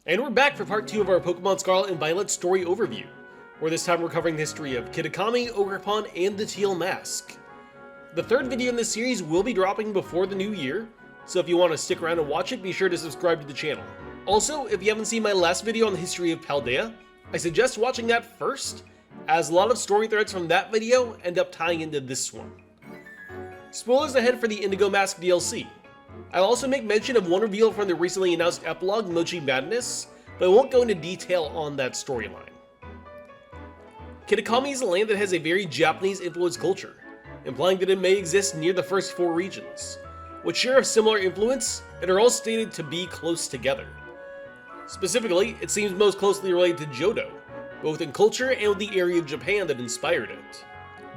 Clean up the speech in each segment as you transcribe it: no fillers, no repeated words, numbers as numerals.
And we're back for part 2 of our Pokemon Scarlet and Violet story overview, where this time we're covering the history of Kitakami, Ogerpon, and the Teal Mask. The third video in this series will be dropping before the new year, so if you want to stick around and watch it, be sure to subscribe to the channel. Also, if you haven't seen my last video on the history of Paldea, I suggest watching that first, as a lot of story threads from that video end up tying into this one. Spoilers ahead for the Indigo Mask DLC. I'll also make mention of one reveal from the recently announced epilogue, Mochi Madness, but I won't go into detail on that storyline. Kitakami is a land that has a very Japanese-influenced culture, implying that it may exist near the first 4 regions, which share a similar influence and are all stated to be close together. Specifically, it seems most closely related to Johto, both in culture and with the area of Japan that inspired it.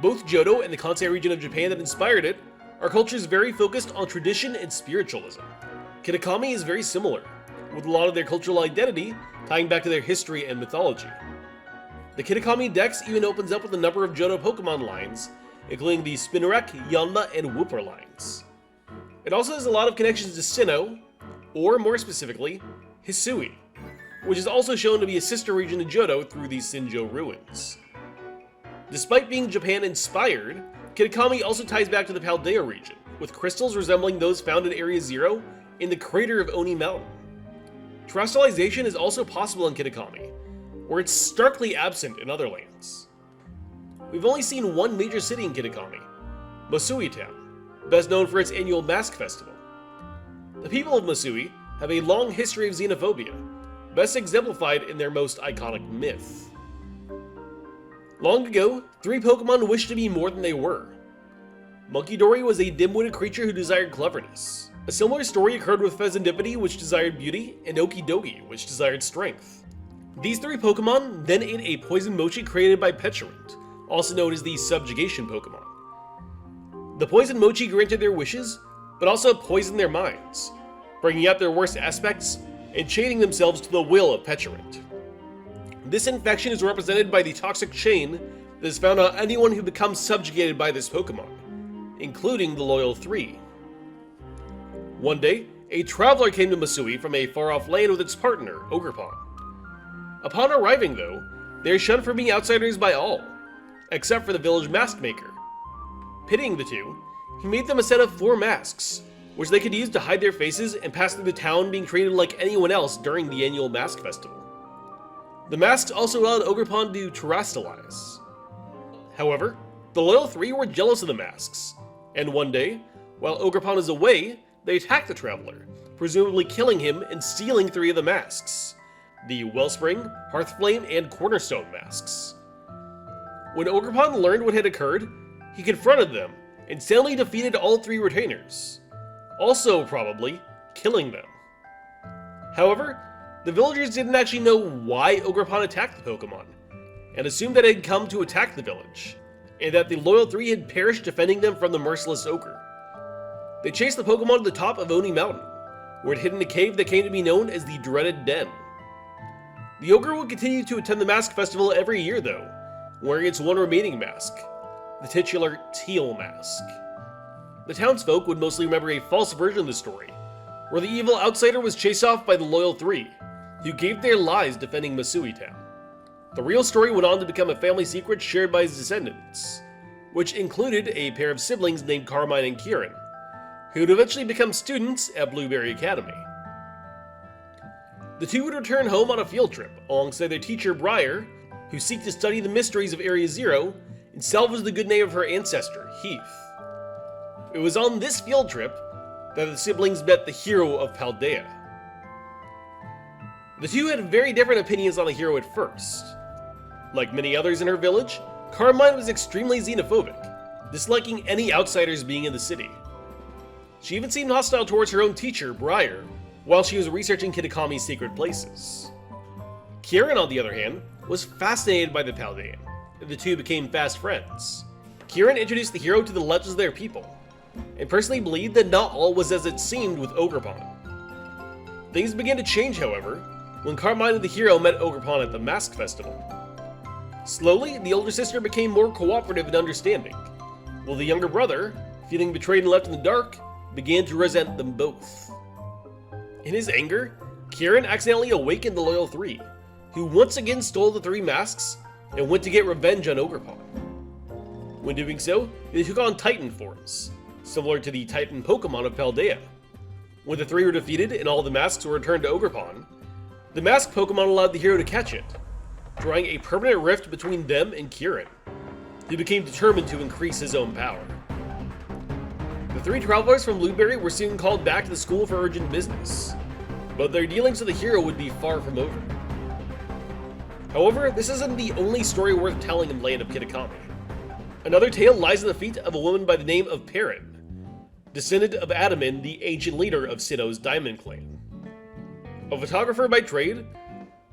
Both Johto and the Kansai region of Japan that inspired it are cultures very focused on tradition and spiritualism. Kitakami is very similar, with a lot of their cultural identity tying back to their history and mythology. The Kitakami Dex even opens up with a number of Johto Pokemon lines, including the Spinarak, Yanma, and Wooper lines. It also has a lot of connections to Sinnoh, or more specifically, Hisui, which is also shown to be a sister region to Johto through the Sinjo ruins. Despite being Japan-inspired, Kitakami also ties back to the Paldea region, with crystals resembling those found in Area 0 in the crater of Oni Mountain. Terrestrialization is also possible in Kitakami, where it's starkly absent in other lands. We've only seen one major city in Kitakami, Masui Town, best known for its annual Mask Festival. The people of Masui have a long history of xenophobia, best exemplified in their most iconic myth. Long ago, 3 Pokemon wished to be more than they were. Munkidori was a dim-witted creature who desired cleverness. A similar story occurred with Pheasantipity, which desired beauty, and Okidogi, which desired strength. These 3 Pokemon then ate a poison mochi created by Pecharunt, also known as the Subjugation Pokemon. The poison mochi granted their wishes, but also poisoned their minds, bringing out their worst aspects and chaining themselves to the will of Pecharunt. This infection is represented by the toxic chain that is found on anyone who becomes subjugated by this Pokemon, including the Loyal 3. One day, a traveler came to Masui from a far-off land with its partner, Ogerpon. Upon arriving though, they are shunned from being outsiders by all, except for the village mask maker. Pitying the two, he made them a set of 4 masks, which they could use to hide their faces and pass through the town being treated like anyone else during the annual Mask Festival. The masks also allowed Ogerpon to terrestrialize. However, the Loyal 3 were jealous of the masks, and one day, while Ogerpon is away, they attack the traveler, presumably killing him and stealing 3 of the masks: the Wellspring, Hearthflame, and Cornerstone masks. When Ogerpon learned what had occurred, he confronted them and soundly defeated all 3 retainers, also probably killing them. However, the villagers didn't actually know why Ogerpon attacked the Pokemon, and assumed that it had come to attack the village, and that the Loyal 3 had perished defending them from the merciless ogre. They chased the Pokemon to the top of Oni Mountain, where it hid in a cave that came to be known as the Dreaded Den. The ogre would continue to attend the Mask Festival every year though, wearing its one remaining mask, the titular Teal Mask. The townsfolk would mostly remember a false version of the story, where the evil outsider was chased off by the Loyal 3, who gave their lives defending Masui Town. The real story went on to become a family secret shared by his descendants, which included a pair of siblings named Carmine and Kieran, who would eventually become students at Blueberry Academy. The two would return home on a field trip alongside their teacher Briar, who seek to study the mysteries of Area 0 and salvage the good name of her ancestor, Heath. It was on this field trip that the siblings met the hero of Paldea. The two had very different opinions on the hero at first. Like many others in her village, Carmine was extremely xenophobic, disliking any outsiders being in the city. She even seemed hostile towards her own teacher, Briar, while she was researching Kitakami's secret places. Kieran, on the other hand, was fascinated by the Paldean, and the two became fast friends. Kieran introduced the hero to the legends of their people, and personally believed that not all was as it seemed with Ogerpon. Things began to change, however, when Carmine and the hero met Ogerpon at the Mask Festival. Slowly, the older sister became more cooperative and understanding, while the younger brother, feeling betrayed and left in the dark, began to resent them both. In his anger, Kirin accidentally awakened the Loyal Three, who once again stole the three masks and went to get revenge on Ogerpon. When doing so, they took on Titan forms, similar to the Titan Pokemon of Paldea. When the three were defeated and all the masks were returned to Ogerpon, the mask Pokemon allowed the hero to catch it, drawing a permanent rift between them and Kirin, who became determined to increase his own power. The three travelers from Blueberry were soon called back to the school for urgent business, but their dealings with the hero would be far from over. However, this isn't the only story worth telling in Land of Kitakami. Another tale lies at the feet of a woman by the name of Perrin, descendant of Adaman, the ancient leader of Sinnoh's Diamond Clan. A photographer by trade,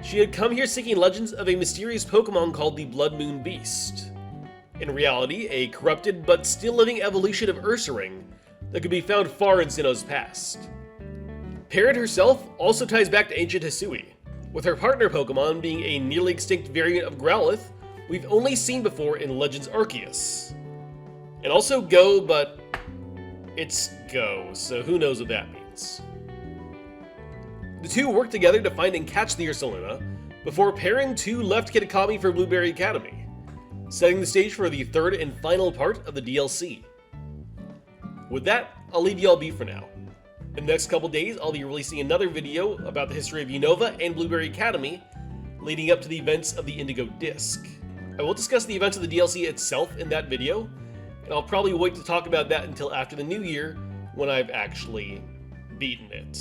she had come here seeking legends of a mysterious Pokemon called the Blood Moon Beast. In reality, a corrupted but still living evolution of Ursaring that could be found far in Sinnoh's past. Perrin herself also ties back to ancient Hisui, with her partner Pokemon being a nearly extinct variant of Growlithe we've only seen before in Legends Arceus. And also Go, but it's Go, so who knows what that means. The two worked together to find and catch the Ursaluna before Perrin too left Kitakami for Blueberry Academy, setting the stage for the third and final part of the DLC. With that, I'll leave you all be for now. In the next couple days, I'll be releasing another video about the history of Unova and Blueberry Academy, leading up to the events of the Indigo Disc. I will discuss the events of the DLC itself in that video, and I'll probably wait to talk about that until after the new year, when I've actually beaten it.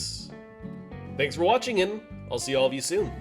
Thanks for watching, and I'll see all of you soon.